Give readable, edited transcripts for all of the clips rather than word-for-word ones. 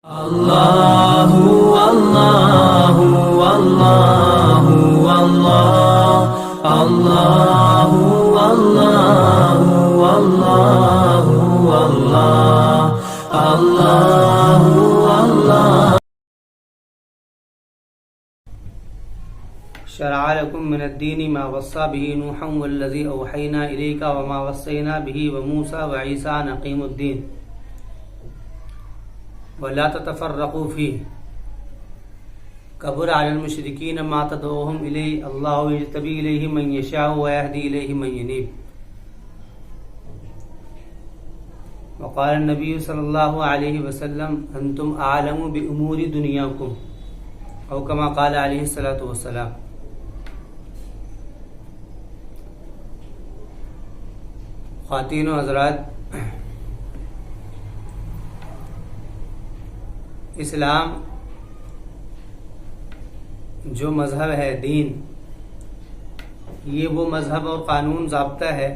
اللہ اللہ اللہ اللہ اللہ اللہ اللہ اللہ شرع لكم من الدين ما وصى به نوحا والذي أوحينا إليك وما وصينا به وموسى وعيسى أن أقيموا الدين ولا تتفرقوا فيه كبر على المشركين ما تدعوهم إليه الله يجتبي إليه من يشاء ويهدي إليه من ينيب. وقال النبي صلى الله عليه وسلم أنتم أعلم بأمور دنياكم أو كما قال عليه الصلاة والسلام. خواتین و حضرات، اسلام جو مذہب ہے، دین، یہ وہ مذہب اور قانون ضابطہ ہے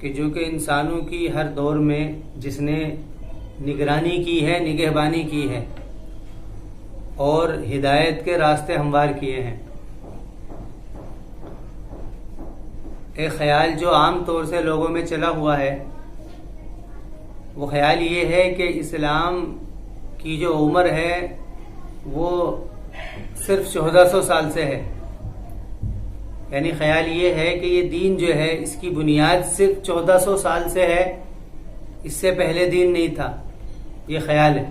کہ جو کہ انسانوں کی ہر دور میں جس نے نگرانی کی ہے، نگہبانی کی ہے اور ہدایت کے راستے ہموار کیے ہیں. ایک خیال جو عام طور سے لوگوں میں چلا ہوا ہے، وہ خیال یہ ہے کہ اسلام کی جو عمر ہے وہ صرف 1400 سال سے ہے. یعنی خیال یہ ہے کہ یہ دین جو ہے اس کی بنیاد صرف 1400 سال سے ہے، اس سے پہلے دین نہیں تھا. یہ خیال ہے،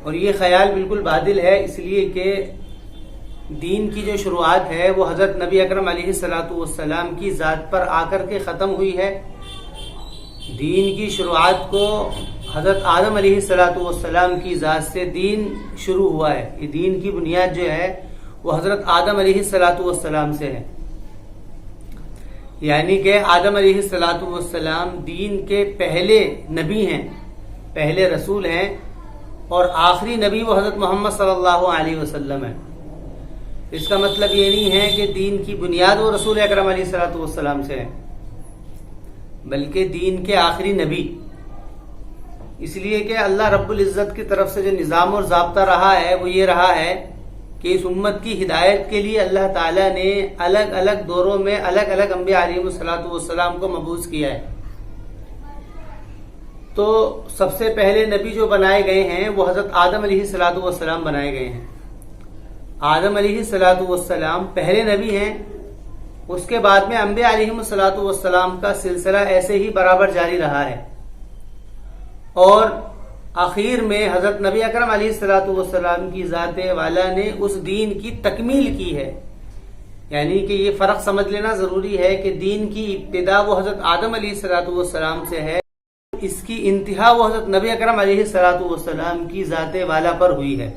اور یہ خیال بالکل باطل ہے، اس لیے کہ دین کی جو شروعات ہے وہ حضرت نبی اکرم علیہ الصلاۃ والسلام کی ذات پر آ کر کے ختم ہوئی ہے. دین کی شروعات کو حضرت آدم علیہ الصلاۃ والسلام کی ذات سے دین شروع ہوا ہے. یہ دین کی بنیاد جو ہے وہ حضرت آدم علیہ الصلاۃ والسلام سے ہے. یعنی کہ آدم علیہ الصلاۃ والسلام دین کے پہلے نبی ہیں، پہلے رسول ہیں، اور آخری نبی وہ حضرت محمد صلی اللہ علیہ وسلم ہے. اس کا مطلب یہ نہیں ہے کہ دین کی بنیاد وہ رسول اکرم علیہ الصلوۃ والسلام سے ہے، بلکہ دین کے آخری نبی. اس لیے کہ اللہ رب العزت کی طرف سے جو نظام اور ضابطہ رہا ہے وہ یہ رہا ہے کہ اس امت کی ہدایت کے لیے اللہ تعالیٰ نے الگ الگ دوروں میں الگ الگ انبیاء علیہ الصلوۃ والسلام کو مبعوث کیا ہے. تو سب سے پہلے نبی جو بنائے گئے ہیں وہ حضرت آدم علیہ الصلوۃ والسلام بنائے گئے ہیں. آدم علیہ الصلوۃ والسلام پہلے نبی ہیں. اس کے بعد میں انبیاء علیہ الصلوۃ والسلام کا سلسلہ ایسے ہی برابر جاری رہا ہے، اور آخر میں حضرت نبی اکرم علیہ الصلوۃ والسلام کی ذات والا نے اس دین کی تکمیل کی ہے. یعنی کہ یہ فرق سمجھ لینا ضروری ہے کہ دین کی ابتدا وہ حضرت آدم علیہ الصلوۃ والسلام سے ہے، اس کی انتہا وہ حضرت نبی اکرم علیہ الصلوۃ والسلام کی ذات والا پر ہوئی ہے.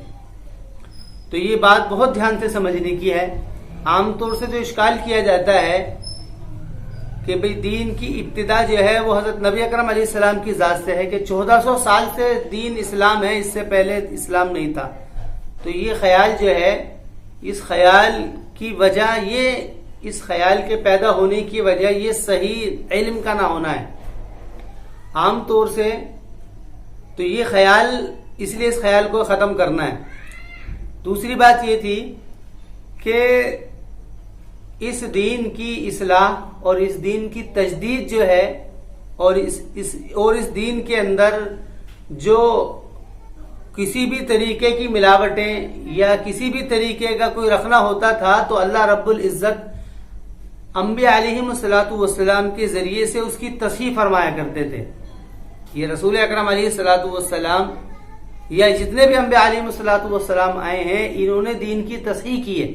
تو یہ بات بہت دھیان سے سمجھنے کی ہے. عام طور سے جو اشکال کیا جاتا ہے کہ بھئی دین کی ابتدا جو ہے وہ حضرت نبی اکرم علیہ السلام کی ذات سے ہے، کہ 1400 سال سے دین اسلام ہے، اس سے پہلے اسلام نہیں تھا. تو یہ خیال جو ہے، اس خیال کی وجہ، یہ اس خیال کے پیدا ہونے کی وجہ یہ صحیح علم کا نہ ہونا ہے. عام طور سے تو یہ خیال، اس لیے اس خیال کو ختم کرنا ہے. دوسری بات یہ تھی کہ اس دین کی اصلاح اور اس دین کی تجدید جو ہے، اور اس دین کے اندر جو کسی بھی طریقے کی ملاوٹیں یا کسی بھی طریقے کا کوئی رکھنا ہوتا تھا تو اللہ رب العزت انبیاء علیہ الصلوۃ والسلام کے ذریعے سے اس کی تصحیح فرمایا کرتے تھے. یہ رسول اکرم علیہ الصلوۃ والسلام یا جتنے بھی انبیاء علیہ الصلوۃ والسلام آئے ہیں، انہوں نے دین کی تصحیح کی ہے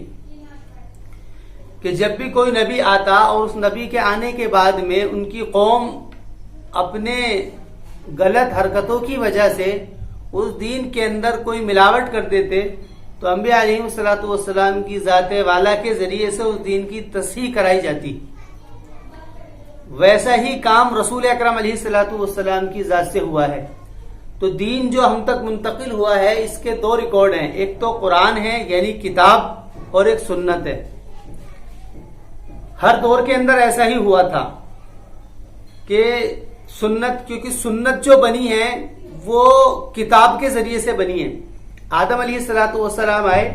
کہ جب بھی کوئی نبی آتا اور اس نبی کے آنے کے بعد میں ان کی قوم اپنے غلط حرکتوں کی وجہ سے اس دین کے اندر کوئی ملاوٹ کر دیتے تو انبیاء علیہ الصلوۃ والسلام کی ذات والا کے ذریعے سے اس دین کی تصحیح کرائی جاتی. ویسا ہی کام رسول اکرم علیہ الصلوۃ والسلام کی ذات سے ہوا ہے. تو دین جو ہم تک منتقل ہوا ہے اس کے دو ریکارڈ ہیں، ایک تو قرآن ہے یعنی کتاب، اور ایک سنت ہے. ہر دور کے اندر ایسا ہی ہوا تھا کہ سنت، کیونکہ سنت جو بنی ہے وہ کتاب کے ذریعے سے بنی ہے. آدم علیہ الصلوۃ والسلام آئے,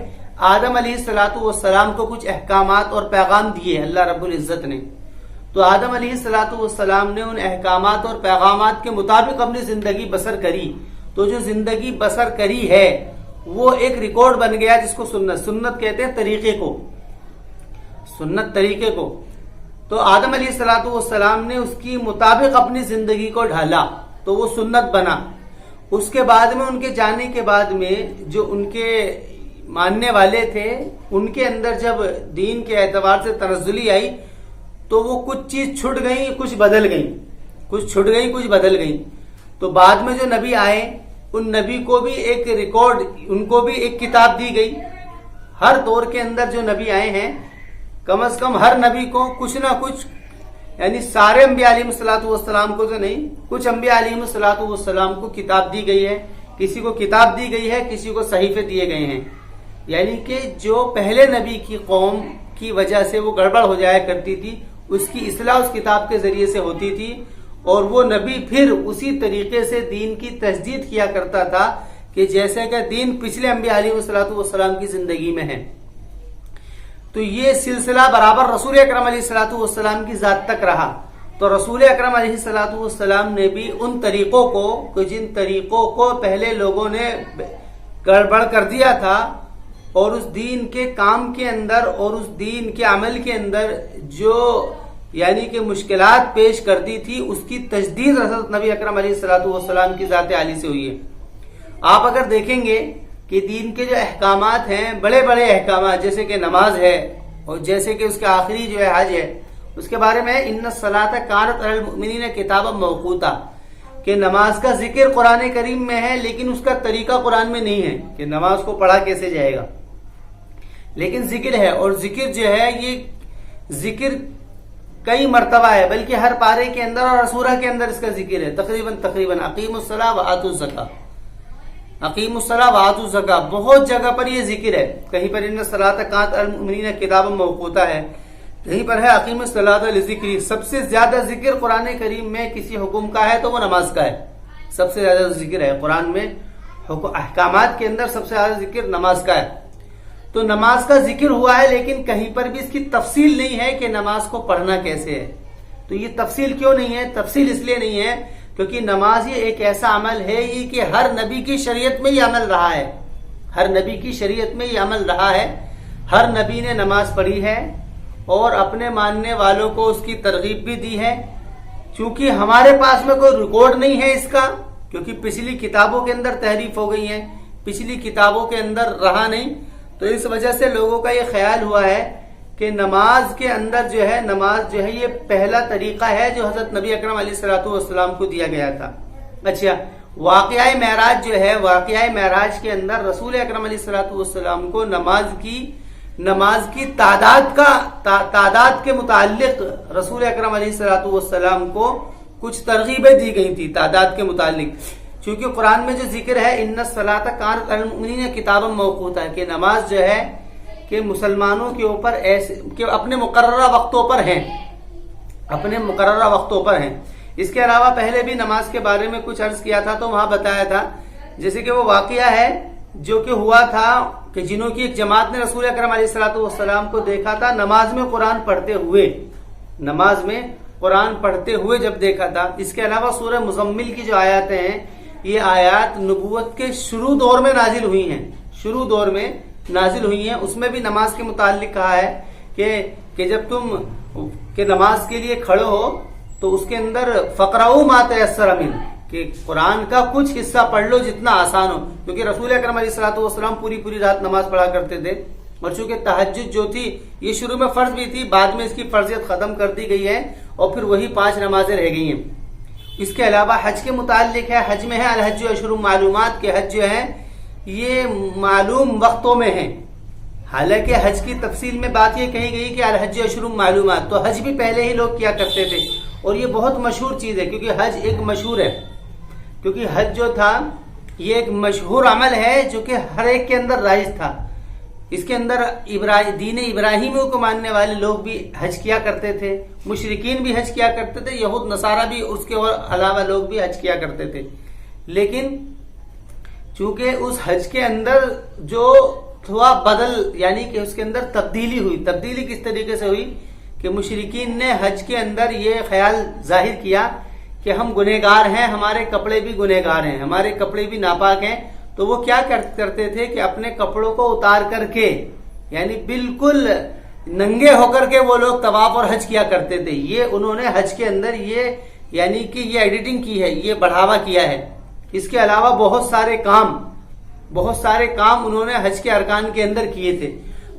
آدم علیہ الصلوۃ والسلام کو کچھ احکامات اور پیغام دیے اللہ رب العزت نے. تو آدم علیہ الصلوۃ والسلام نے ان احکامات اور پیغامات کے مطابق اپنی زندگی بسر کری. تو جو زندگی بسر کری ہے وہ ایک ریکارڈ بن گیا جس کو سنت کہتے ہیں, طریقے کو, سنت طریقے کو. تو آدم علیہ الصلوۃ والسلام نے اس کی مطابق اپنی زندگی کو ڈھالا تو وہ سنت بنا. اس کے بعد میں ان کے جانے کے بعد میں جو ان کے ماننے والے تھے ان کے اندر جب دین کے اعتبار سے تنزلی آئی تو وہ کچھ چیز چھٹ گئی, کچھ بدل گئی, کچھ چھٹ گئی, کچھ بدل گئی. تو بعد میں جو نبی آئے ان نبی کو بھی ایک ریکارڈ, ان کو بھی ایک کتاب دی گئی. ہر دور کے اندر جو نبی آئے ہیں کم از کم ہر نبی کو کچھ نہ کچھ, یعنی سارے انبیاء علیہ الصلوۃ والسلام کو تو نہیں, کچھ انبیاء علیہ الصلوۃ والسلام کو کتاب دی گئی ہے. کسی کو کتاب دی گئی ہے, کسی کو صحیفے دیے گئے ہیں. یعنی کہ جو پہلے نبی کی قوم کی وجہ سے وہ گڑبڑ ہو جایا کرتی تھی اس کی اصلاح اس کتاب کے ذریعے سے ہوتی تھی, اور وہ نبی پھر اسی طریقے سے دین کی تجدید کیا کرتا تھا کہ جیسے کہ دین پچھلے انبیاء علیہ الصلوۃ والسلام کی زندگی میں ہے. تو یہ سلسلہ برابر رسول اکرم علیہ الصلوۃ والسلام کی ذات تک رہا. تو رسول اکرم علیہ الصلوۃ والسلام نے بھی ان طریقوں کو, جن طریقوں کو پہلے لوگوں نے گڑبڑ کر دیا تھا, اور اس دین کے کام کے اندر اور اس دین کے عمل کے اندر جو یعنی کہ مشکلات پیش کر دی تھی, اس کی تجدید حضرت نبی اکرم علیہ الصلوۃ والسلام کی ذات عالی سے ہوئی ہے. آپ اگر دیکھیں گے کہ دین کے جو احکامات ہیں, بڑے بڑے احکامات, جیسے کہ نماز ہے اور جیسے کہ اس کے آخری جو ہے حج ہے, اس کے بارے میں ان الصلاۃ کانت علی المؤمنین کتابا موقوتا, کہ نماز کا ذکر قرآن کریم میں ہے لیکن اس کا طریقہ قرآن میں نہیں ہے کہ نماز کو پڑھا کیسے جائے گا, لیکن ذکر ہے. اور ذکر جو ہے یہ ذکر کئی مرتبہ ہے, بلکہ ہر پارے کے اندر اور سورہ کے اندر اس کا ذکر ہے تقریباً اقیموا الصلاۃ وآتوا الزکاۃ, اقیموا الصلاۃ وآتوا الزکاۃ, بہت جگہ پر یہ ذکر ہے. کہیں پر ان الصلاۃ کانت علی المؤمنین کتابا موقوتا ہے, کہیں پر ہے اقیموا الصلاۃ لذکری. سب سے زیادہ ذکر قرآن کریم میں کسی حکم کا ہے تو وہ نماز کا ہے. سب سے زیادہ ذکر ہے قرآن میں, احکامات کے اندر سب سے زیادہ ذکر نماز کا ہے. تو نماز کا ذکر ہوا ہے لیکن کہیں پر بھی اس کی تفصیل نہیں ہے کہ نماز کو پڑھنا کیسے ہے. تو یہ تفصیل کیوں نہیں ہے؟ تفصیل اس لیے نہیں ہے کیونکہ نماز یہ ایک ایسا عمل ہے یہ کہ ہر نبی کی شریعت میں یہ عمل رہا ہے, ہر نبی کی شریعت میں یہ عمل رہا ہے. ہر نبی نے نماز پڑھی ہے اور اپنے ماننے والوں کو اس کی ترغیب بھی دی ہے. چونکہ ہمارے پاس میں کوئی ریکارڈ نہیں ہے اس کا, کیونکہ پچھلی کتابوں کے اندر تحریف ہو گئی ہیں, پچھلی کتابوں کے اندر رہا نہیں. تو اس وجہ سے لوگوں کا یہ خیال ہوا ہے کہ نماز کے اندر جو ہے, نماز جو ہے یہ پہلا طریقہ ہے جو حضرت نبی اکرم علیہ الصلوۃ والسلام کو دیا گیا تھا. اچھا, واقعہ معراج جو ہے, واقعہ معراج کے اندر رسول اکرم علیہ الصلوۃ والسلام کو نماز کی تعداد کے متعلق رسول اکرم علیہ الصلوۃ والسلام کو کچھ ترغیبیں دی گئی تھی تعداد کے متعلق. چونکہ قرآن میں جو ذکر ہے ان الصلاۃ کانت علی المؤمنین کتابا موقوتا, کہ نماز جو ہے کہ مسلمانوں کے اوپر ایسے کہ اپنے مقررہ وقتوں پر ہیں, اپنے مقررہ وقتوں پر ہیں. اس کے علاوہ پہلے بھی نماز کے بارے میں کچھ عرض کیا تھا تو وہاں بتایا تھا, جیسے کہ وہ واقعہ ہے جو کہ ہوا تھا کہ جنہوں کی ایک جماعت نے رسول اکرم علیہ الصلوۃ والسلام کو دیکھا تھا نماز میں قرآن پڑھتے ہوئے, نماز میں قرآن پڑھتے ہوئے جب دیکھا تھا. اس کے علاوہ سورہ مزمل کی جو آیاتیں ہیں یہ آیات نبوت کے شروع دور میں نازل ہوئی ہیں, شروع دور میں نازل ہوئی ہیں. اس میں بھی نماز کے متعلق کہا ہے کہ جب تم کہ نماز کے لیے کھڑے ہو تو اس کے اندر فقرؤ ما تیسر منہ, کہ قرآن کا کچھ حصہ پڑھ لو جتنا آسان ہو. کیونکہ رسول اکرم علیہ الصلوۃ والسلام پوری رات نماز پڑھا کرتے تھے, اور چونکہ تہجد جو تھی یہ شروع میں فرض بھی تھی, بعد میں اس کی فرضیت ختم کر دی گئی ہے اور پھر وہی 5 نمازیں رہ گئی ہیں. اس کے علاوہ حج کے متعلق ہے, حج میں ہے الحج اشہر معلومات, کے حج جو ہے یہ معلوم وقتوں میں ہیں. حالانکہ حج کی تفصیل میں بات یہ کہی گئی کہ الحج اشہر معلومات, تو حج بھی پہلے ہی لوگ کیا کرتے تھے اور یہ بہت مشہور چیز ہے کیونکہ حج ایک مشہور ہے, کیونکہ حج جو تھا یہ ایک مشہور عمل ہے جو کہ ہر ایک کے اندر رائج تھا. اس کے اندر دین ابراہیمیوں کو ماننے والے لوگ بھی حج کیا کرتے تھے, مشرکین بھی حج کیا کرتے تھے, یہود نصارہ بھی, اس کے علاوہ لوگ بھی حج کیا کرتے تھے. لیکن چونکہ اس حج کے اندر جو تھوڑا بدل یعنی کہ اس کے اندر تبدیلی ہوئی. تبدیلی کس طریقے سے ہوئی کہ مشرکین نے حج کے اندر یہ خیال ظاہر کیا کہ ہم گنہگار ہیں, ہمارے کپڑے بھی گنہگار ہیں, ہمارے کپڑے بھی ناپاک ہیں. تو وہ کیا کرتے تھے کہ اپنے کپڑوں کو اتار کر کے یعنی بالکل ننگے ہو کر کے وہ لوگ طواف اور حج کیا کرتے تھے. یہ انہوں نے حج کے اندر یہ یعنی کہ یہ ایڈیٹنگ کی ہے, یہ بڑھاوا کیا ہے. اس کے علاوہ بہت سارے کام انہوں نے حج کے ارکان کے اندر کیے تھے.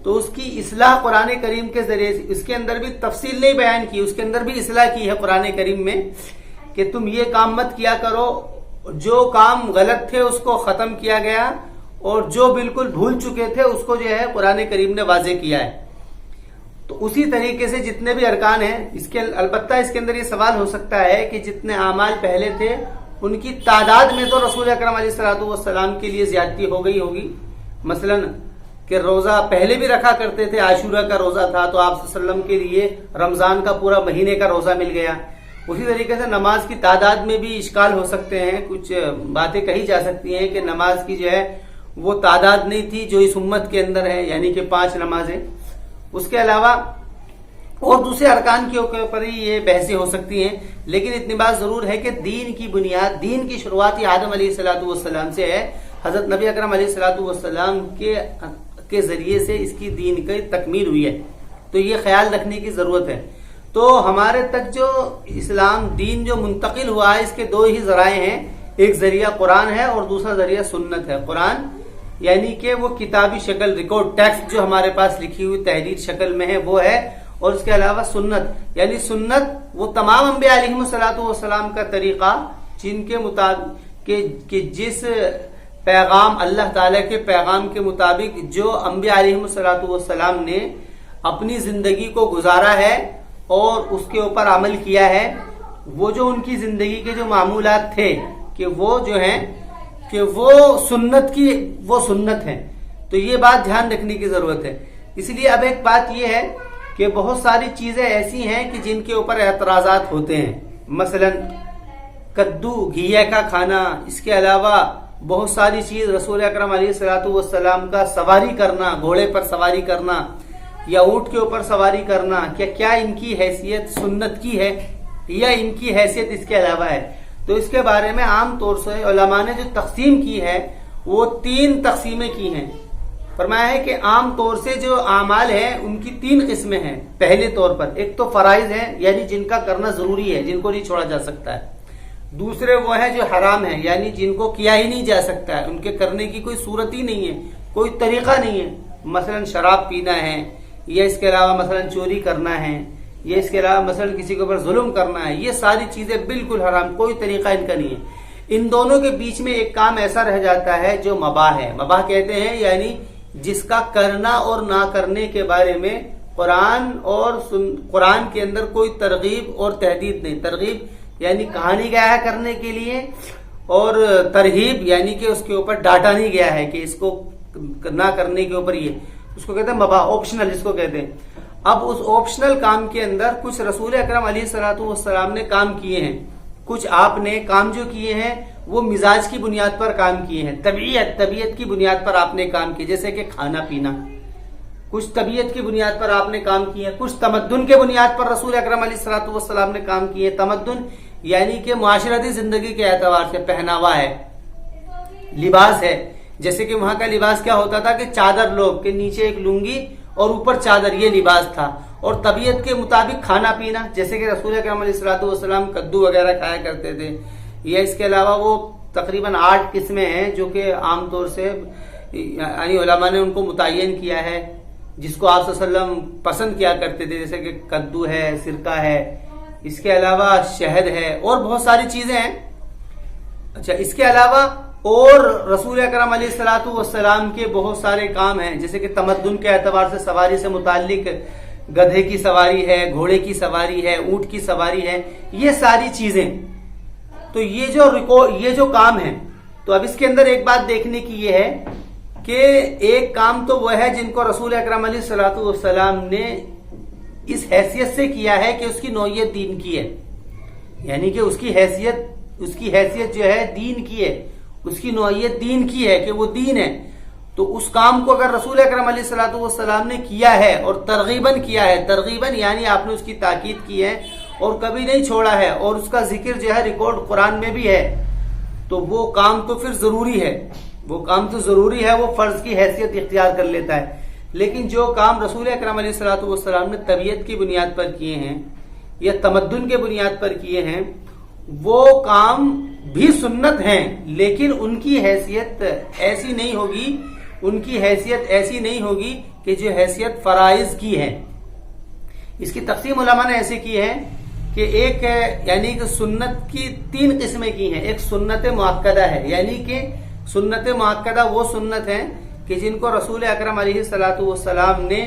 تو اس کی اصلاح قرآن کریم کے ذریعے سے, اس کے اندر بھی تفصیل نہیں بیان کی, اس کے اندر بھی اصلاح کی ہے قرآن کریم میں کہ تم یہ کام مت کیا کرو. جو کام غلط تھے اس کو ختم کیا گیا اور جو بالکل بھول چکے تھے اس کو جو ہے قرآن کریم نے واضح کیا ہے. تو اسی طریقے سے جتنے بھی ارکان ہیں البتہ اس کے اندر یہ سوال ہو سکتا ہے کہ جتنے اعمال پہلے تھے ان کی تعداد میں تو رسول اکرم علیہ الصلوۃ والسلام کے لیے زیادتی ہو گئی ہوگی. مثلا کہ روزہ پہلے بھی رکھا کرتے تھے, عاشورہ کا روزہ تھا تو آپ صلی اللہ علیہ وسلم کے لیے رمضان کا پورا مہینے کا روزہ مل گیا. اسی طریقے سے نماز کی تعداد میں بھی اشکال ہو سکتے ہیں, کچھ باتیں کہی جا سکتی ہیں کہ نماز کی جو ہے وہ تعداد نہیں تھی جو اس امت کے اندر ہے, یعنی کہ 5 نمازیں. اس کے علاوہ اور دوسرے ارکان کے اوپر ہی یہ بحثیں ہو سکتی ہیں, لیکن اتنی بات ضرور ہے کہ دین کی بنیاد, دین کی شروعات ہی آدم علیہ الصلوۃ والسلام سے ہے. حضرت نبی اکرم علیہ الصلوۃ والسلام کے ذریعے سے اس کی دین کی تکمیل ہوئی ہے. تو یہ خیال رکھنے کی ضرورت ہے. تو ہمارے تک جو اسلام دین جو منتقل ہوا ہے اس کے 2 ہی ذرائع ہیں, ایک ذریعہ قرآن ہے اور دوسرا ذریعہ سنت ہے. قرآن یعنی کہ وہ کتابی شکل ریکارڈ ٹیکسٹ جو ہمارے پاس لکھی ہوئی تحریر شکل میں ہے وہ ہے, اور اس کے علاوہ سنت یعنی سنت وہ تمام انبیاء علیہم الصلوۃ والسلام کا طریقہ جن کے مطابق کہ جس پیغام اللہ تعالیٰ کے پیغام کے مطابق جو انبیاء علیہم الصلوۃ والسلام نے اپنی زندگی کو گزارا ہے اور اس کے اوپر عمل کیا ہے, وہ جو ان کی زندگی کے جو معمولات تھے کہ وہ جو ہیں کہ وہ سنت ہیں. تو یہ بات دھیان رکھنے کی ضرورت ہے. اس لیے اب ایک بات یہ ہے کہ بہت ساری چیزیں ایسی ہیں کہ جن کے اوپر اعتراضات ہوتے ہیں. مثلا کدو گھیا کا کھانا, اس کے علاوہ بہت ساری چیز رسول اکرم علیہ الصلوۃ والسلام کا سواری کرنا, گھوڑے پر سواری کرنا یا اونٹ کے اوپر سواری کرنا, کیا ان کی حیثیت سنت کی ہے یا ان کی حیثیت اس کے علاوہ ہے. تو اس کے بارے میں عام طور سے علماء نے جو تقسیم کی ہے وہ 3 تقسیمیں کی ہیں. فرمایا ہے کہ عام طور سے جو اعمال ہیں ان کی 3 قسمیں ہیں. پہلے طور پر ایک تو فرائض ہیں یعنی جن کا کرنا ضروری ہے, جن کو نہیں چھوڑا جا سکتا ہے. دوسرے وہ ہیں جو حرام ہیں یعنی جن کو کیا ہی نہیں جا سکتا ہے, ان کے کرنے کی کوئی صورت ہی نہیں ہے, کوئی طریقہ نہیں ہے. مثلا شراب پینا ہے, یا اس کے علاوہ مثلا چوری کرنا ہے, یا اس کے علاوہ مثلا کسی کے اوپر ظلم کرنا ہے. یہ ساری چیزیں بالکل حرام, کوئی طریقہ ان کا نہیں ہے. ان دونوں کے بیچ میں ایک کام ایسا رہ جاتا ہے جو مباح ہے. مباح کہتے ہیں یعنی جس کا کرنا اور نہ کرنے کے بارے میں قرآن کے اندر کوئی ترغیب اور تحدید نہیں. ترغیب یعنی کہا نہیں گیا ہے کرنے کے لیے, اور ترہیب یعنی کہ اس کے اوپر ڈانٹا نہیں گیا ہے کہ اس کو نہ کرنے کے اوپر, یہ اس کو کہتے ہیں مباح, آپشنل اس کو کہتے ہیں. اب اس آپشنل کام کے اندر کچھ رسول اکرم علیہ الصلوۃ والسلام نے کام کیے ہیں, کچھ آپ نے کام جو کیے ہیں وہ مزاج کی بنیاد پر کام کیے ہیں, طبیعت کی بنیاد پر آپ نے کام کیے, جیسے کہ کھانا پینا. کچھ طبیعت کی بنیاد پر آپ نے کام کیے, کچھ تمدن کے بنیاد پر رسول اکرم علیہ الصلوۃ والسلام نے کام کیے. تمدن یعنی کہ معاشرتی زندگی کے اعتبار سے پہناوا ہے, لباس ہے. جیسے کہ وہاں کا لباس کیا ہوتا تھا کہ چادر لوگ کے نیچے ایک لنگی اور اوپر چادر, یہ لباس تھا. اور طبیعت کے مطابق کھانا پینا, جیسے کہ رسول اکرم علیہ الصلوۃ والسلام کدو وغیرہ کھایا کرتے تھے. یا اس کے علاوہ وہ تقریباً 8 قسمیں ہیں جو کہ عام طور سے یعنی علماء نے ان کو متعین کیا ہے, جس کو آپ صلی اللہ علیہ وسلم پسند کیا کرتے تھے, جیسے کہ کدو ہے, سرکہ ہے, اس کے علاوہ شہد ہے, اور بہت ساری چیزیں ہیں. اچھا, اس کے علاوہ اور رسول اکرم علیہ الصلوۃ والسلام کے بہت سارے کام ہیں, جیسے کہ تمدن کے اعتبار سے سواری سے متعلق گدھے کی سواری ہے, گھوڑے کی سواری ہے, اونٹ کی سواری ہے, یہ ساری چیزیں. تو یہ جو کام ہے, تو اب اس کے اندر ایک بات دیکھنے کی یہ ہے کہ ایک کام تو وہ ہے جن کو رسول اکرم علیہ الصلوۃ والسلام نے اس حیثیت سے کیا ہے کہ اس کی نوعیت دین کی ہے, یعنی کہ اس کی حیثیت اس کی حیثیت جو ہے دین کی ہے، اس کی نوعیت دین کی ہے کہ وہ دین ہے، تو اس کام کو اگر رسول اکرم علیہ الصلوۃ والسلام نے کیا ہے اور ترغیباً کیا ہے، ترغیباً یعنی آپ نے اس کی تاکید کی ہے اور کبھی نہیں چھوڑا ہے، اور اس کا ذکر جو ہے ریکارڈ قرآن میں بھی ہے، تو وہ کام تو پھر ضروری ہے، وہ کام تو ضروری ہے، وہ فرض کی حیثیت اختیار کر لیتا ہے۔ لیکن جو کام رسول اکرم علیہ الصلوۃ والسلام نے طبیعت کی بنیاد پر کیے ہیں یا تمدن کے بنیاد پر کیے ہیں، وہ کام بھی سنت ہیں، لیکن ان کی حیثیت ایسی نہیں ہوگی، ان کی حیثیت ایسی نہیں ہوگی کہ جو حیثیت فرائض کی ہے۔ اس کی تقسیم علماء نے ایسے کی ہے کہ ایک یعنی کہ سنت کی 3 قسمیں کی ہیں۔ ایک سنت مؤکدہ ہے، یعنی کہ سنت مؤکدہ وہ سنت ہیں کہ جن کو رسول اکرم علیہ الصلوۃ والسلام نے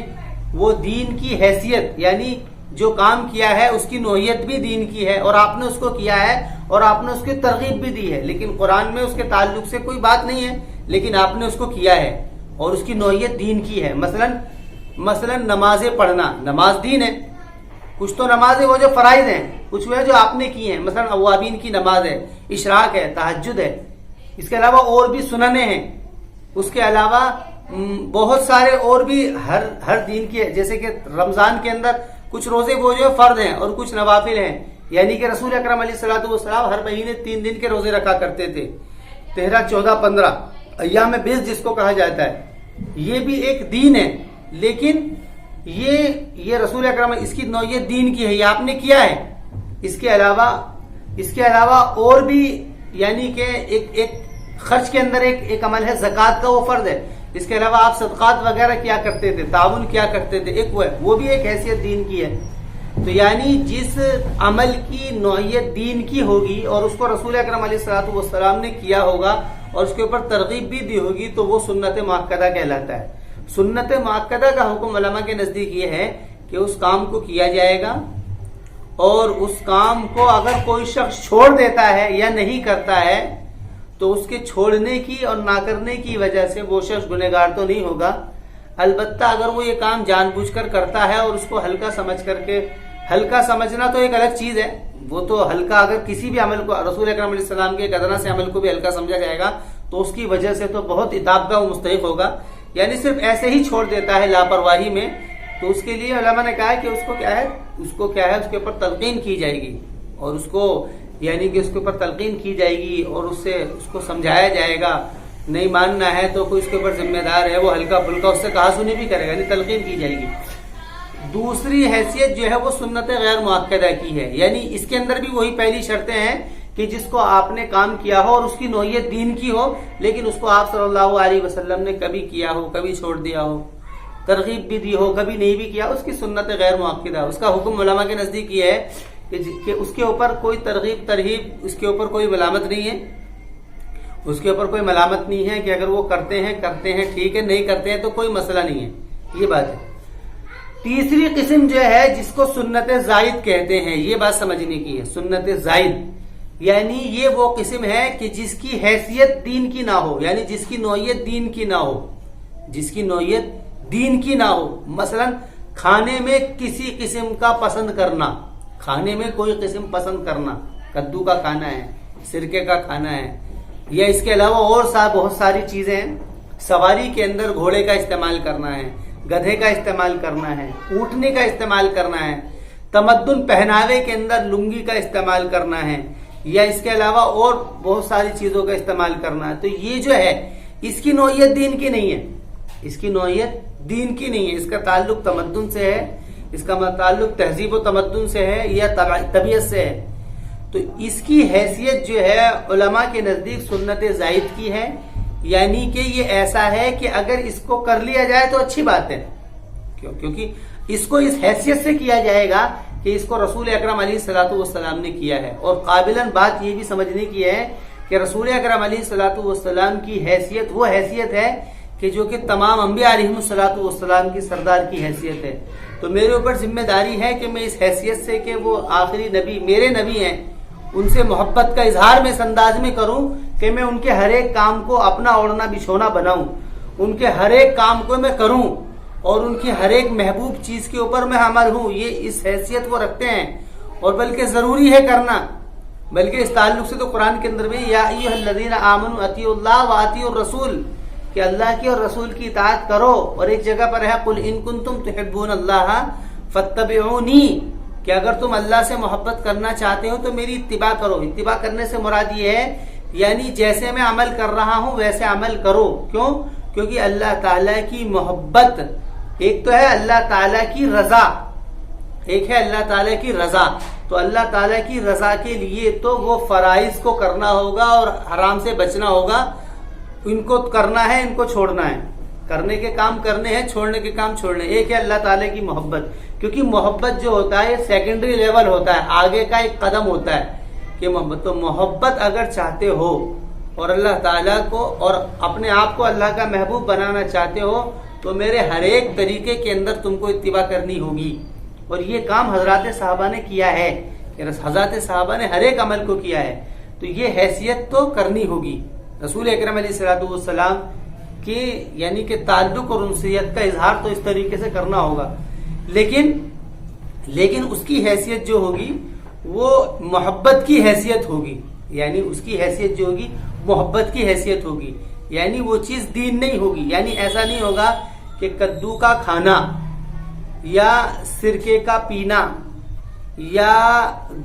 وہ دین کی حیثیت، یعنی جو کام کیا ہے اس کی نوعیت بھی دین کی ہے اور آپ نے اس کو کیا ہے اور آپ نے اس کی ترغیب بھی دی ہے، لیکن قرآن میں اس کے تعلق سے کوئی بات نہیں ہے، لیکن آپ نے اس کو کیا ہے اور اس کی نوعیت دین کی ہے۔ مثلا نمازیں پڑھنا، نماز دین ہے، کچھ تو نماز ہے وہ جو فرائض ہیں، کچھ وہ ہے جو آپ نے کی ہیں، مثلا اوابین کی نماز ہے، اشراق ہے، تہجد ہے، اس کے علاوہ اور بھی سننیں ہیں، اس کے علاوہ بہت سارے اور بھی ہر دین کی ہے، جیسے کہ رمضان کے اندر کچھ روزے وہ جو فرض ہیں اور کچھ نوافل ہیں، یعنی کہ رسول اکرم علیہ الصلوۃ والسلام ہر مہینے 3 دن کے روزے رکھا کرتے تھے، 13، 14، 15 ایام 20 جس کو کہا جاتا ہے، یہ بھی ایک دین ہے، لیکن یہ رسول اکرم اس کی نوعیت دین کی ہے، یہ آپ نے کیا ہے۔ اس کے علاوہ اور بھی یعنی کہ ایک خرچ کے اندر ایک عمل ہے، زکوٰۃ کا وہ فرض ہے، اس کے علاوہ آپ صدقات وغیرہ کیا کرتے تھے، تعاون کیا کرتے تھے، ایک وہ بھی ایک حیثیت دین کی ہے۔ تو یعنی جس عمل کی نوعیت دین کی ہوگی اور اس کو رسول اکرم علیہ الصلوۃ والسلام نے کیا ہوگا اور اس کے اوپر ترغیب بھی دی ہوگی تو وہ سنت مؤکدہ کہلاتا ہے۔ سنت مؤکدہ کا حکم علماء کے نزدیک یہ ہے کہ اس کام کو کیا جائے گا، اور اس کام کو اگر کوئی شخص چھوڑ دیتا ہے یا نہیں کرتا ہے تو اس کے چھوڑنے کی اور نہ کرنے کی وجہ سے وہ شخص گنہگار تو نہیں ہوگا، البتہ اگر وہ یہ کام جان بوجھ کر کرتا ہے اور اس کو ہلکا سمجھ کر کے، ہلکا سمجھنا تو ایک الگ چیز ہے، وہ تو ہلکا، اگر کسی بھی عمل کو رسول اکرم علیہ السلام کے ادنا سے عمل کو بھی ہلکا سمجھا جائے گا تو اس کی وجہ سے تو بہت عتاب کا وہ مستحق ہوگا، یعنی صرف ایسے ہی چھوڑ دیتا ہے لاپرواہی میں، تو اس کے لیے علماء نے کہا ہے کہ اس کو کیا ہے اس کے اوپر تلقین کی جائے گی، اور اس کو یعنی کہ اس کے اوپر تلقین کی جائے گی اور اس کو سمجھایا جائے گا، نہیں ماننا ہے تو کوئی اس کے اوپر ذمہ دار ہے، وہ ہلکا پھلکا اس سے کہا سنی بھی کرے گا، یعنی تلقین کی جائے گی۔ دوسری حیثیت جو ہے وہ سنت غیر مؤکدہ کی ہے، یعنی اس کے اندر بھی وہی پہلی شرطیں ہیں کہ جس کو آپ نے کام کیا ہو اور اس کی نوعیت دین کی ہو، لیکن اس کو آپ صلی اللہ علیہ وسلم نے کبھی کیا ہو، کبھی چھوڑ دیا ہو، ترغیب بھی دی ہو، کبھی نہیں بھی کیا، اس کی سنت غیر مؤکدہ، اس کا حکم علماء کے نزدیک یہ ہے کہ اس کے اوپر کوئی ترغیب، اس کے اوپر کوئی ملامت نہیں ہے، اس کے اوپر کوئی ملامت نہیں ہے کہ اگر وہ کرتے ہیں ٹھیک ہے، نہیں کرتے ہیں تو کوئی مسئلہ نہیں ہے، یہ بات ہے۔ تیسری قسم جو ہے جس کو سنت زائد کہتے ہیں، یہ بات سمجھنے کی ہے، سنت زائد یعنی یہ وہ قسم ہے کہ جس کی حیثیت دین کی نہ ہو، یعنی جس کی نوعیت دین کی نہ ہو، مثلا کھانے میں کسی قسم کا پسند کرنا، کھانے میں کوئی قسم پسند کرنا، کدو کا کھانا ہے، سرکے کا کھانا ہے، یا اس کے علاوہ اور بہت ساری چیزیں ہیں، سواری کے اندر گھوڑے کا استعمال کرنا ہے، گدھے کا استعمال کرنا ہے، اونٹنے کا استعمال کرنا ہے، تمدن پہناوے کے اندر لنگی کا استعمال کرنا ہے، یا اس کے علاوہ اور بہت ساری چیزوں کا استعمال کرنا ہے، تو یہ جو ہے اس کی نوعیت دین کی نہیں ہے، اس کا تعلق تمدن سے ہے، اس کا تعلق تہذیب و تمدن سے ہے یا طبیعت سے ہے، تو اس کی حیثیت جو ہے علماء کے نزدیک سنت زائد کی ہے، یعنی کہ یہ ایسا ہے کہ اگر اس کو کر لیا جائے تو اچھی بات ہے، کیونکہ اس کو اس حیثیت سے کیا جائے گا کہ اس کو رسول اکرم علیہ الصلوۃ والسلام نے کیا ہے، اور قابلاً بات یہ بھی سمجھنے کی ہے کہ رسول اکرم علیہ الصلوۃ والسلام کی حیثیت وہ حیثیت ہے کہ جو کہ تمام انبیاء علیہ الصلوۃ والسلام کی سردار کی حیثیت ہے، تو میرے اوپر ذمہ داری ہے کہ میں اس حیثیت سے کہ وہ آخری نبی میرے نبی ہیں، ان سے محبت کا اظہار میں اس انداز میں کروں کہ میں ان کے ہر ایک کام کو اپنا اوڑھنا بچھونا بناؤں، ان کے ہر ایک کام کو میں کروں اور ان کی ہر ایک محبوب چیز کے اوپر میں عمل ہوں، یہ اس حیثیت کو رکھتے ہیں، اور بلکہ ضروری ہے کرنا، بلکہ اس تعلق سے تو قرآن کے اندر میں یا ایھا الذین آمنوا اطیعوا اللہ واطیعوا الرسول کہ اللہ کی اور رسول کی اطاعت کرو. اور ایک جگہ پر ہے قل ان کنتم تحبون اللہ فاتبعونی کہ اگر تم اللہ سے محبت کرنا چاہتے ہو تو میری اتباع کرو. اتباع کرنے سے مراد یہ ہے یعنی جیسے میں عمل کر رہا ہوں ویسے عمل کرو. کیوں؟ کیونکہ اللہ تعالیٰ کی محبت ایک تو ہے اللہ تعالیٰ کی رضا، ایک ہے اللہ تعالیٰ کی رضا. تو اللہ تعالیٰ کی رضا کے لیے تو وہ فرائض کو کرنا ہوگا اور حرام سے بچنا ہوگا. ان کو کرنا ہے، ان کو چھوڑنا ہے. کرنے کے کام کرنے ہیں، چھوڑنے کے کام چھوڑنے. ایک ہے اللہ تعالیٰ کی محبت، کیونکہ محبت جو ہوتا ہے سیکنڈری لیول ہوتا ہے، آگے کا ایک قدم ہوتا ہے کہ محبت. تو محبت اگر چاہتے ہو اور اللہ تعالیٰ کو اور اپنے آپ کو اللہ کا محبوب بنانا چاہتے ہو تو میرے ہر ایک طریقے کے اندر تم کو اتباع کرنی ہوگی. اور یہ کام حضرات صحابہ نے کیا ہے کہ حضرات صحابہ نے ہر ایک عمل کو کیا ہے. تو یہ حیثیت تو کرنی ہوگی. رسول اکرم علیہ الصلوۃ والسلام کے یعنی کہ تعلق اور انسیت کا اظہار تو اس طریقے سے کرنا ہوگا، لیکن اس کی حیثیت جو ہوگی وہ محبت کی حیثیت ہوگی. یعنی اس کی حیثیت جو ہوگی محبت کی حیثیت ہوگی. یعنی وہ چیز دین نہیں ہوگی. یعنی ایسا نہیں ہوگا کہ کدو کا کھانا یا سرکے کا پینا یا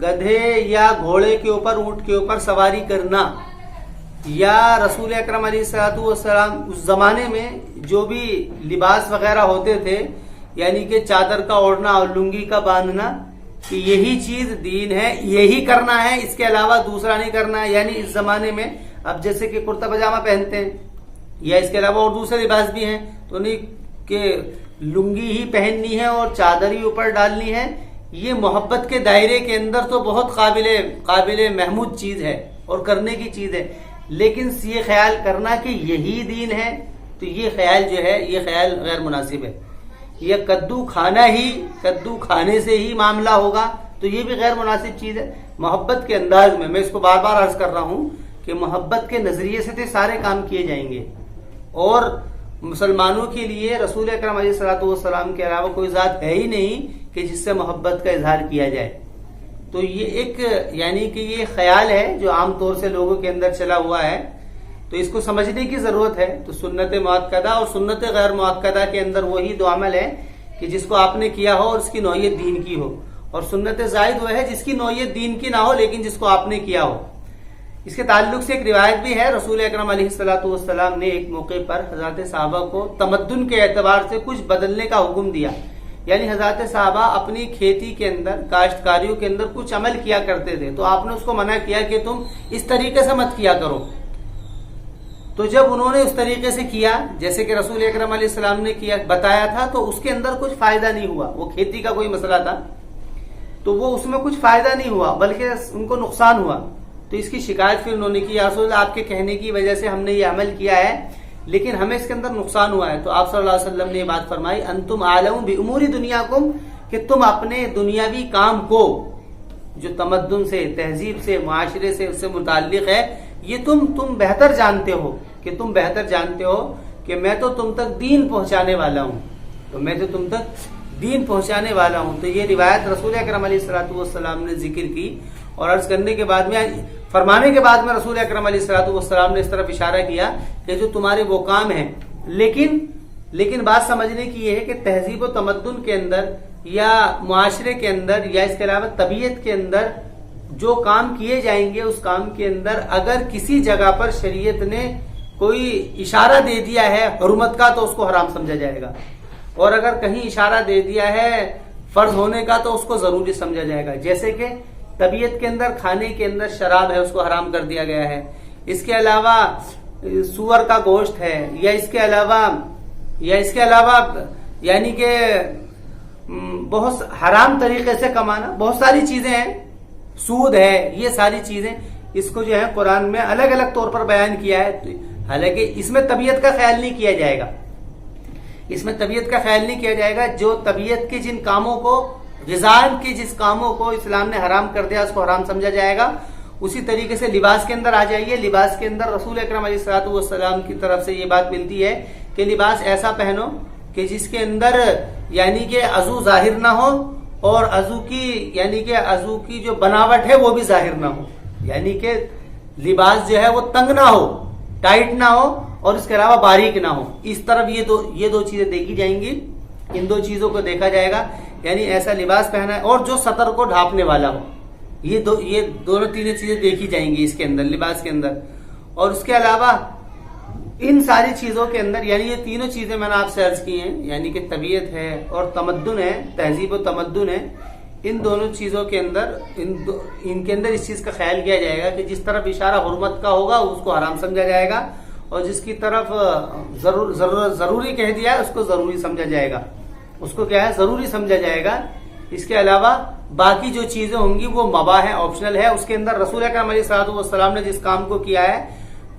گدھے یا گھوڑے کے اوپر اونٹ کے اوپر سواری کرنا یا رسول اکرم علیہ الصلوۃ والسلام اس زمانے میں جو بھی لباس وغیرہ ہوتے تھے یعنی کہ چادر کا اوڑھنا اور لنگی کا باندھنا کہ یہی چیز دین ہے، یہی کرنا ہے، اس کے علاوہ دوسرا نہیں کرنا ہے. یعنی اس زمانے میں اب جیسے کہ کرتا پاجامہ پہنتے ہیں یا اس کے علاوہ اور دوسرے لباس بھی ہیں تو نہیں کہ لنگی ہی پہننی ہے اور چادر ہی اوپر ڈالنی ہے. یہ محبت کے دائرے کے اندر تو بہت قابل محمود چیز ہے اور کرنے کی چیز ہے، لیکن یہ خیال کرنا کہ یہی دین ہے تو یہ خیال جو ہے یہ خیال غیر مناسب ہے. یہ کدو کھانے سے ہی معاملہ ہوگا تو یہ بھی غیر مناسب چیز ہے. محبت کے انداز میں اس کو بار بار عرض کر رہا ہوں کہ محبت کے نظریے سے تو سارے کام کیے جائیں گے. اور مسلمانوں کے لیے رسول اکرم علیہ الصلوۃ والسلام کے علاوہ کوئی ذات ہے ہی نہیں کہ جس سے محبت کا اظہار کیا جائے. تو یہ ایک یعنی کہ یہ خیال ہے جو عام طور سے لوگوں کے اندر چلا ہوا ہے، تو اس کو سمجھنے کی ضرورت ہے. تو سنت مؤکدہ اور سنت غیر مؤکدہ کے اندر وہی دو عمل ہے کہ جس کو آپ نے کیا ہو اور اس کی نوعیت دین کی ہو، اور سنت زائد وہ ہے جس کی نوعیت دین کی نہ ہو لیکن جس کو آپ نے کیا ہو. اس کے تعلق سے ایک روایت بھی ہے، رسول اکرم علیہ الصلوۃ والسلام نے ایک موقع پر حضرات صحابہ کو تمدن کے اعتبار سے کچھ بدلنے کا حکم دیا. یعنی حضرات صحابہ اپنی کھیتی کے اندر کاشتکاریوں کے اندر کچھ عمل کیا کرتے تھے تو آپ نے اس کو منع کیا کہ تم اس طریقے سے مت کیا کرو. تو جب انہوں نے اس طریقے سے کیا جیسے کہ رسول اکرم علیہ السلام نے کیا بتایا تھا تو اس کے اندر کچھ فائدہ نہیں ہوا. وہ کھیتی کا کوئی مسئلہ تھا تو وہ اس میں کچھ فائدہ نہیں ہوا بلکہ ان کو نقصان ہوا. تو اس کی شکایت پھر انہوں نے کی، یا رسول اللہ آپ کے کہنے کی وجہ سے ہم نے یہ عمل کیا ہے لیکن ہمیں اس کے اندر نقصان ہوا ہے. تو آپ صلی اللہ علیہ وسلم نے یہ بات فرمائی انتم عالم بامور دنیاکم کہ تم اپنے دنیاوی کام کو جو تمدن سے تہذیب سے معاشرے سے اس سے متعلق ہے یہ تم بہتر جانتے ہو کہ میں تو تم تک دین پہنچانے والا ہوں. تو یہ روایت رسول اکرم علیہ الصلوۃ والسلام نے ذکر کی اور عرض کرنے کے بعد میں فرمانے کے بعد میں رسول اکرم علیہ الصلوۃ والسلام نے اس طرف اشارہ کیا کہ جو تمہارے وہ کام ہیں لیکن بات سمجھنے کی یہ ہے کہ تہذیب و تمدن کے اندر یا معاشرے کے اندر یا اس کے علاوہ طبیعت کے اندر جو کام کیے جائیں گے اس کام کے اندر اگر کسی جگہ پر شریعت نے کوئی اشارہ دے دیا ہے حرمت کا تو اس کو حرام سمجھا جائے گا، اور اگر کہیں اشارہ دے دیا ہے فرض ہونے کا تو اس کو ضروری سمجھا جائے گا. جیسے کہ طبیعت کے اندر کھانے کے اندر شراب ہے اس کو حرام کر دیا گیا ہے. اس کے علاوہ سور کا گوشت ہے یا اس کے علاوہ یعنی کہ بہت حرام طریقے سے کمانا، بہت ساری چیزیں ہیں، سود ہے، یہ ساری چیزیں اس کو جو ہے قرآن میں الگ الگ طور پر بیان کیا ہے. حالانکہ اس میں طبیعت کا خیال نہیں کیا جائے گا. جو طبیعت کے جن کاموں کو غذا کے جس کاموں کو اسلام نے حرام کر دیا اس کو حرام سمجھا جائے گا. اسی طریقے سے لباس کے اندر آ جائیے. لباس کے اندر رسول اکرم علیہ الصلوۃ والسلام کی طرف سے یہ بات ملتی ہے کہ لباس ایسا پہنو کہ جس کے اندر یعنی کہ عضو ظاہر نہ ہو اور عضو کی جو بناوٹ ہے وہ بھی ظاہر نہ ہو. یعنی کہ لباس جو ہے وہ تنگ نہ ہو، ٹائٹ نہ ہو اور اس کے علاوہ باریک نہ ہو. اس طرف یہ دو چیزیں دیکھی جائیں گی، ان دو چیزوں کو دیکھا جائے گا. یعنی ایسا لباس پہنا ہے اور جو سطر کو ڈھانپنے والا ہو. یہ دونوں تینوں چیزیں دیکھی جائیں گی اس کے اندر، لباس کے اندر. اور اس کے علاوہ ان ساری چیزوں کے اندر، یعنی یہ تینوں چیزیں میں نے آپ سے عرض کی ہیں، یعنی کہ طبیعت ہے اور تمدن ہے، تہذیب و تمدن ہے. ان دونوں چیزوں کے اندر ان کے اندر اس چیز کا خیال کیا جائے گا کہ جس طرف اشارہ حرمت کا ہوگا اس کو حرام سمجھا جائے گا، اور جس کی طرف ضروری کہہ دیا ہے اس کو ضروری سمجھا جائے گا. اس کو کیا ہے؟ ضروری سمجھا جائے گا. اس کے علاوہ باقی جو چیزیں ہوں گی وہ مباح ہیں، آپشنل ہے. اس کے اندر رسول اکرم علیہ الصلوۃ والسلام نے جس کام کو کیا ہے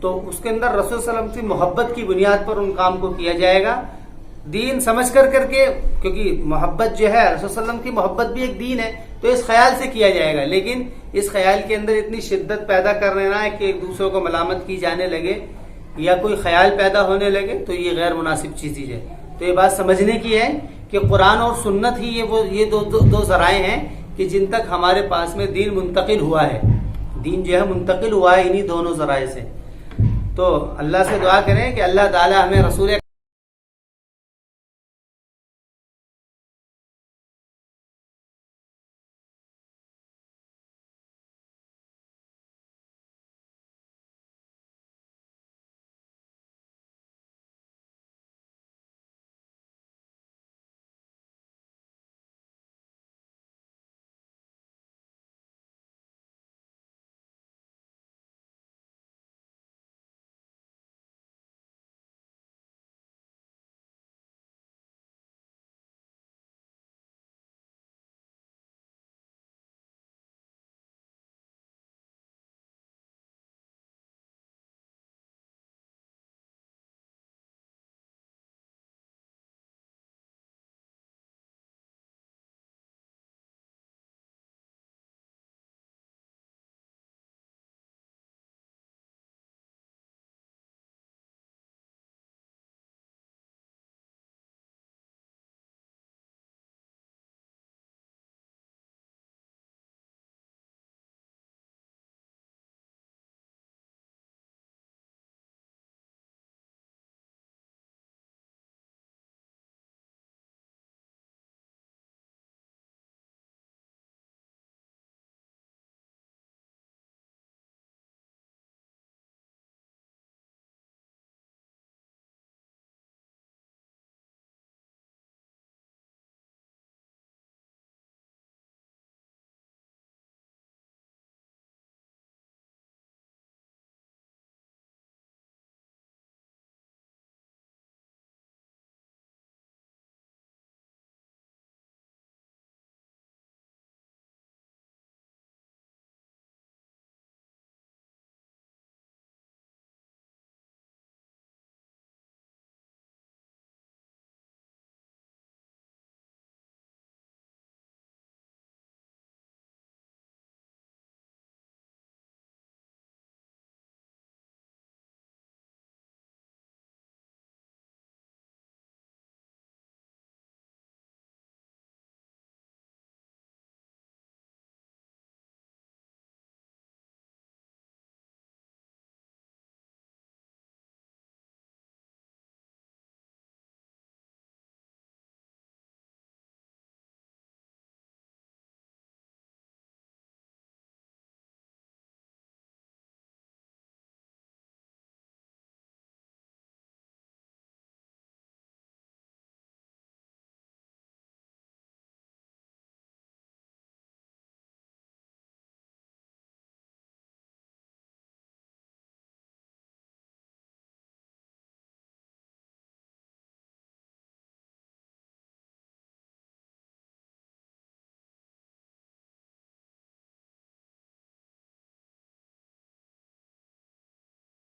تو اس کے اندر رسول صلی اللہ علیہ وسلم کی محبت کی بنیاد پر ان کام کو کیا جائے گا، دین سمجھ کر کے، کیونکہ محبت جو ہے رسول صلی اللہ علیہ وسلم کی محبت بھی ایک دین ہے، تو اس خیال سے کیا جائے گا. لیکن اس خیال کے اندر اتنی شدت پیدا کر لینا ہے کہ ایک دوسرے کو ملامت کی جانے لگے یا کوئی خیال پیدا ہونے لگے تو یہ غیر مناسب چیز ہے. تو یہ بات سمجھنے کی ہے کہ قرآن اور سنت ہی یہ دو ذرائع ہیں کہ جن تک ہمارے پاس میں دین منتقل ہوا ہے. دین جو ہے منتقل ہوا ہے انہی دونوں ذرائع سے. تو اللہ سے دعا کریں کہ اللہ تعالی ہمیں رسول